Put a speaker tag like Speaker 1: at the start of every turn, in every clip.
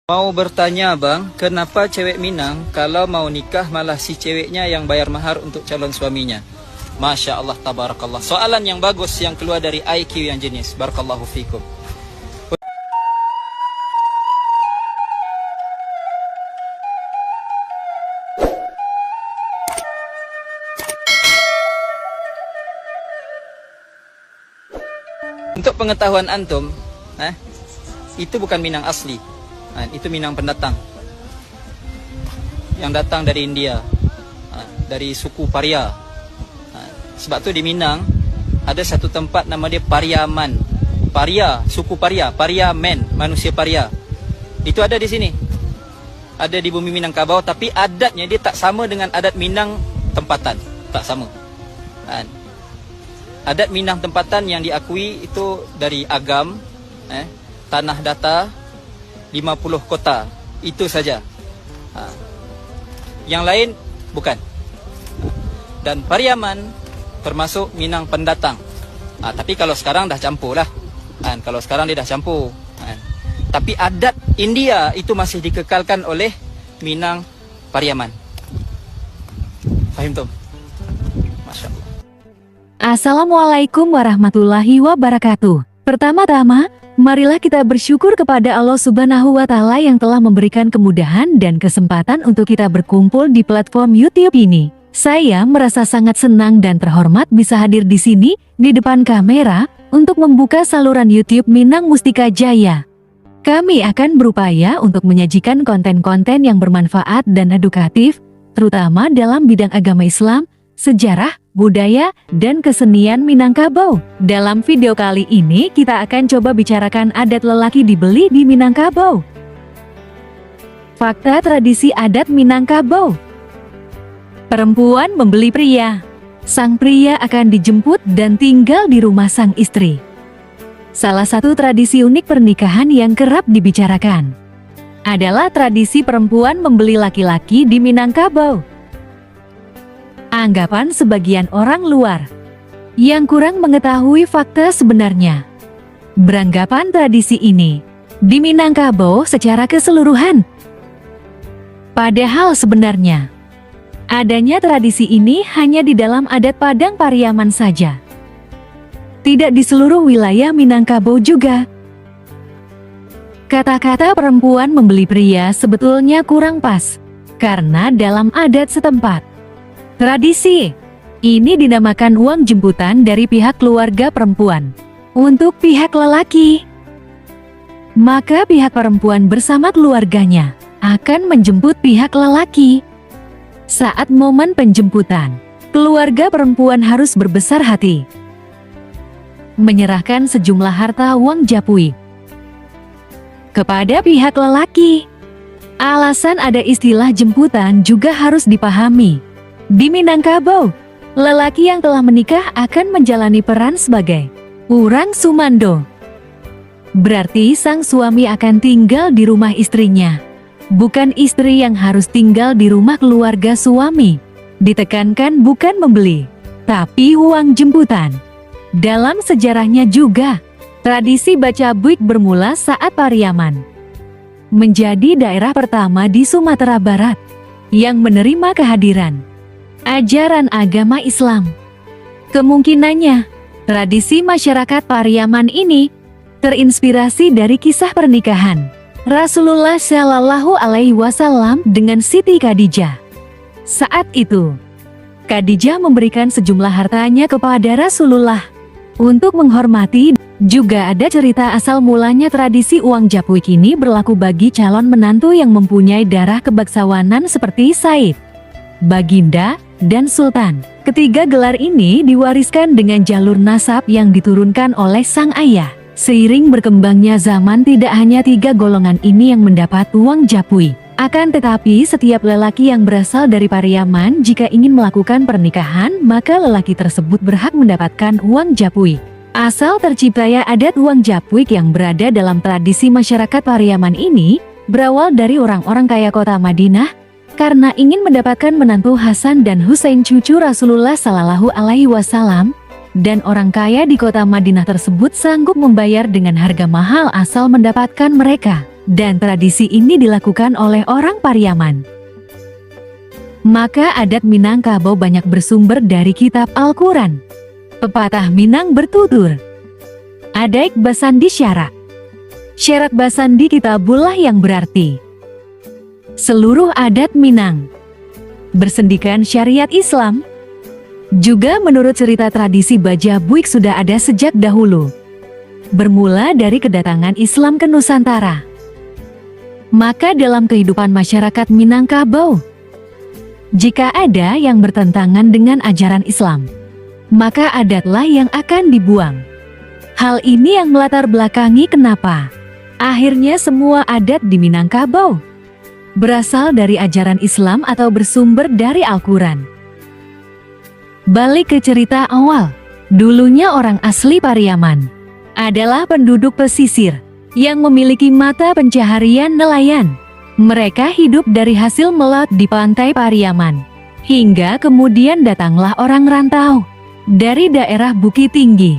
Speaker 1: Mau bertanya bang, kenapa cewek Minang kalau mau nikah malah si ceweknya yang bayar mahar untuk calon suaminya? Masya Allah, tabarakallah. Soalan yang bagus yang keluar dari IQ yang jenis. Barakallahu fikum. Untuk pengetahuan antum, itu bukan Minang asli. Itu Minang pendatang yang datang dari India, dari suku Paria. Sebab tu di Minang ada satu tempat nama dia Pariaman. Paria, suku Paria, Pariaman, manusia Paria. Itu ada di sini. Ada di bumi Minangkabau, tapi adatnya dia tak sama dengan adat Minang tempatan, tak sama. Adat Minang tempatan yang diakui itu dari Agam, Tanah Datar, 50 kota, itu saja. Yang lain bukan. Dan Pariaman termasuk Minang pendatang. Tapi kalau sekarang dah campur lah. Kalau sekarang dia dah campur. Tapi adat India itu masih dikekalkan oleh Minang Pariaman. Fahim tu? Masya Allah.
Speaker 2: Assalamualaikum warahmatullahi wabarakatuh. Pertama-tama, marilah kita bersyukur kepada Allah Subhanahu wa Ta'ala yang telah memberikan kemudahan dan kesempatan untuk kita berkumpul di platform YouTube ini. Saya merasa sangat senang dan terhormat bisa hadir di sini di depan kamera untuk membuka saluran YouTube Minang Mustika Jaya. Kami akan berupaya untuk menyajikan konten-konten yang bermanfaat dan edukatif, terutama dalam bidang agama Islam, sejarah, budaya, dan kesenian Minangkabau. Dalam video kali ini kita akan coba bicarakan adat lelaki dibeli di Minangkabau. Fakta tradisi adat Minangkabau. Perempuan membeli pria. Sang pria akan dijemput dan tinggal di rumah sang istri. Salah satu tradisi unik pernikahan yang kerap dibicarakan adalah tradisi perempuan membeli laki-laki di Minangkabau. Anggapan sebagian orang luar yang kurang mengetahui fakta sebenarnya beranggapan tradisi ini di Minangkabau secara keseluruhan. Padahal sebenarnya adanya tradisi ini hanya di dalam adat Padang Pariaman saja. Tidak di seluruh wilayah Minangkabau juga. Kata-kata perempuan membeli pria sebetulnya kurang pas, karena dalam adat setempat, tradisi ini dinamakan uang jemputan dari pihak keluarga perempuan untuk pihak lelaki. Maka pihak perempuan bersama keluarganya akan menjemput pihak lelaki. Saat momen penjemputan, keluarga perempuan harus berbesar hati menyerahkan sejumlah harta uang japui kepada pihak lelaki. Alasan ada istilah jemputan juga harus dipahami. Di Minangkabau, lelaki yang telah menikah akan menjalani peran sebagai urang sumando. Berarti sang suami akan tinggal di rumah istrinya, bukan istri yang harus tinggal di rumah keluarga suami. Ditekankan bukan membeli, tapi uang jemputan. Dalam sejarahnya juga, tradisi baca buik bermula saat Pariaman menjadi daerah pertama di Sumatera Barat yang menerima kehadiran ajaran agama Islam. Kemungkinannya, tradisi masyarakat Pariaman ini terinspirasi dari kisah pernikahan Rasulullah Shallallahu Alaihi Wasallam dengan Siti Khadijah. Saat itu, Khadijah memberikan sejumlah hartanya kepada Rasulullah untuk menghormati. Juga ada cerita asal mulanya tradisi uang japuik ini berlaku bagi calon menantu yang mempunyai darah kebangsawanan seperti Said, Baginda, dan Sultan. Ketiga gelar ini diwariskan dengan jalur nasab yang diturunkan oleh sang ayah. Seiring berkembangnya zaman, tidak hanya tiga golongan ini yang mendapat uang japui. Akan tetapi setiap lelaki yang berasal dari Pariaman jika ingin melakukan pernikahan, maka lelaki tersebut berhak mendapatkan uang japui. Asal terciptanya adat uang japuik yang berada dalam tradisi masyarakat Pariaman ini berawal dari orang-orang kaya kota Madinah karena ingin mendapatkan menantu Hasan dan Husain cucu Rasulullah Shallallahu Alaihi Wasallam, dan orang kaya di kota Madinah tersebut sanggup membayar dengan harga mahal asal mendapatkan mereka. dan tradisi ini dilakukan oleh orang Pariaman. Maka adat Minangkabau banyak bersumber dari kitab Al-Quran. Pepatah Minang bertutur, Adaik basandi syarat. Syarat basandi kitabullah yang berarti seluruh adat Minang bersendikan syariat Islam. Juga menurut cerita tradisi Bajabuik sudah ada sejak dahulu. Bermula dari kedatangan Islam ke Nusantara. Maka dalam kehidupan masyarakat Minangkabau, jika ada yang bertentangan dengan ajaran Islam, maka adatlah yang akan dibuang. Hal ini yang melatar belakangi kenapa akhirnya semua adat di Minangkabau berasal dari ajaran Islam atau bersumber dari Al-Quran. Balik ke cerita awal, dulunya orang asli Pariaman adalah penduduk pesisir yang memiliki mata pencaharian nelayan. Mereka hidup dari hasil melaut di pantai Pariaman. Hingga kemudian datanglah orang rantau dari daerah Bukit Tinggi,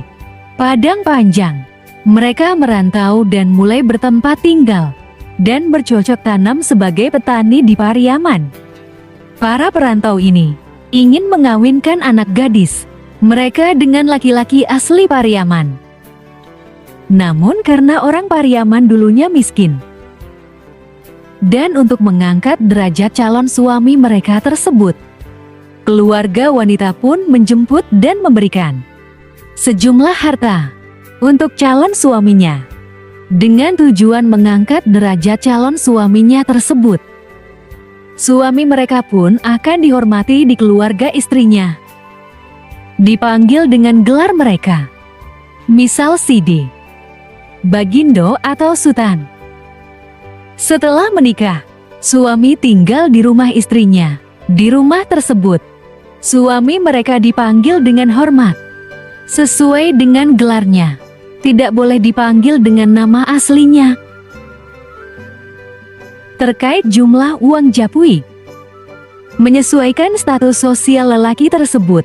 Speaker 2: Padang Panjang. Mereka merantau dan mulai bertempat tinggal dan bercocok tanam sebagai petani di Pariaman. Para perantau ini ingin mengawinkan anak gadis mereka dengan laki-laki asli Pariaman. Namun karena orang Pariaman dulunya miskin, dan untuk mengangkat derajat calon suami mereka tersebut, keluarga wanita pun menjemput dan memberikan sejumlah harta untuk calon suaminya, dengan tujuan mengangkat derajat calon suaminya tersebut. Suami mereka pun akan dihormati di keluarga istrinya, dipanggil dengan gelar mereka, misal Sidi, Bagindo atau Sultan. Setelah menikah, suami tinggal di rumah istrinya. Di rumah tersebut, suami mereka dipanggil dengan hormat, sesuai dengan gelarnya. Tidak boleh dipanggil dengan nama aslinya. Terkait jumlah uang japui, menyesuaikan status sosial lelaki tersebut.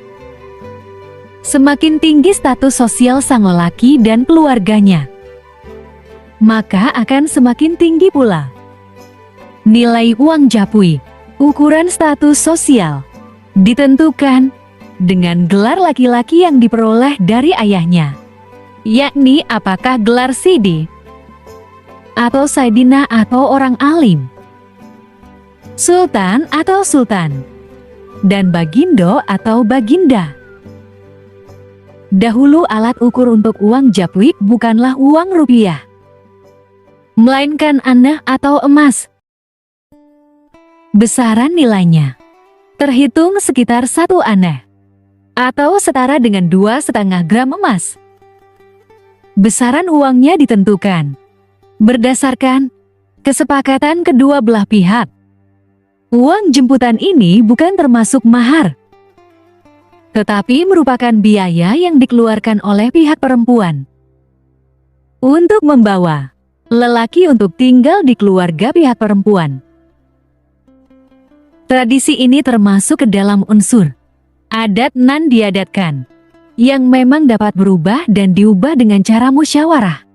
Speaker 2: Semakin tinggi status sosial sang lelaki dan keluarganya, maka akan semakin tinggi pula nilai uang japui. Ukuran status sosial ditentukan dengan gelar laki-laki yang diperoleh dari ayahnya, yakni apakah gelar Sidi atau Saidina atau orang alim, Sultan atau Sultan, dan Bagindo atau Baginda. Dahulu alat ukur untuk uang japui bukanlah uang rupiah, melainkan aneh atau emas. Besaran nilainya terhitung sekitar 1 aneh, atau setara dengan 2,5 gram emas. Besaran uangnya ditentukan berdasarkan kesepakatan kedua belah pihak. Uang jemputan ini bukan termasuk mahar, tetapi merupakan biaya yang dikeluarkan oleh pihak perempuan untuk membawa lelaki untuk tinggal di keluarga pihak perempuan. Tradisi ini termasuk ke dalam unsur adat nan diadatkan, yang memang dapat berubah dan diubah dengan cara musyawarah.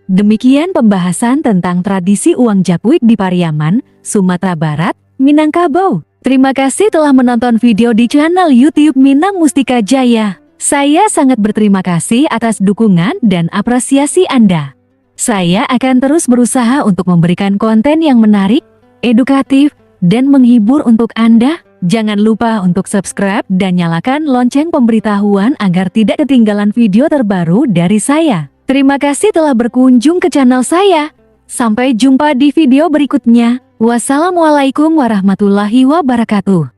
Speaker 2: Demikian pembahasan tentang tradisi uang japui di Pariaman, Sumatera Barat, Minangkabau. Terima kasih telah menonton video di channel YouTube Minang Mustika Jaya. Saya sangat berterima kasih atas dukungan dan apresiasi Anda. Saya akan terus berusaha untuk memberikan konten yang menarik, edukatif, dan menghibur untuk Anda. Jangan lupa untuk subscribe dan nyalakan lonceng pemberitahuan agar tidak ketinggalan video terbaru dari saya. Terima kasih telah berkunjung ke channel saya. Sampai jumpa di video berikutnya. Wassalamualaikum warahmatullahi wabarakatuh.